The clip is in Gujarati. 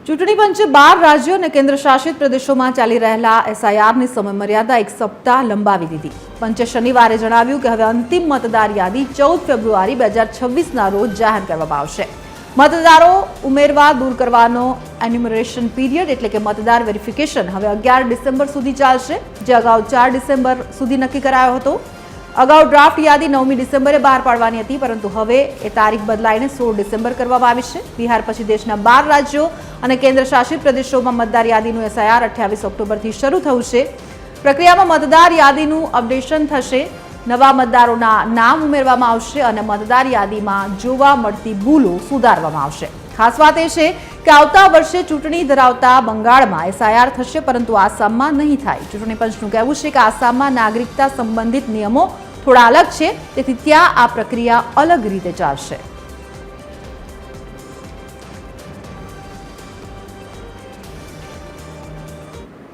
ચૂંટણી પંચે 12 રાજ્યો અને કેન્દ્રશાસિત પ્રદેશોમાં ચાલી રહેલા એસઆઈઆરની સમયમર્યાદા એક સપ્તાહ લંબાવી દીધી. પંચે શનિવારે જણાવ્યું કે હવે અંતિમ મતદાર યાદી 14 ફેબ્રુઆરી 2026ના રોજ જાહેર કરવામાં આવશે. મતદારો ઉમેરવા દૂર કરવાનો એન્યુમરેશન પીરિયડ એટલે કે મતદાર વેરિફિકેશન હવે 11 ડિસેમ્બર સુધી ચાલશે, જે અગાઉ 4 ડિસેમ્બર સુધી નક્કી કરાયો હતો. અગાઉ ડ્રાફ્ટ યાદી 9મી ડિસેમ્બરે બહાર પાડવાની હતી, પરંતુ હવે એ તારીખ બદલાઈને 16 ડિસેમ્બર કરવામાં આવી છે. બિહાર પછી દેશના 12 રાજ્યો અને કેન્દ્રશાસિત પ્રદેશોમાં મતદાર યાદીનું એસઆઈઆર 28 ઓક્ટોબરથી શરૂ થયું છે. પ્રક્રિયામાં મતદાર યાદીનું અપડેશન થશે, નવા મતદારોના નામ ઉમેરવામાં આવશે અને મતદાર યાદીમાં જોવા મળતી ભૂલો સુધારવામાં આવશે. ખાસ વાત એ છે કે આવતા વર્ષે ચૂંટણી ધરાવતા બંગાળમાં એસઆઈઆર થશે, પરંતુ આસામમાં નહીં થાય. ચૂંટણી પંચનું કહેવું છે કે આસામમાં નાગરિકતા સંબંધિત નિયમો થોડા અલગ છે, તેથી ત્યાં આ પ્રક્રિયા અલગ રીતે ચાલશે.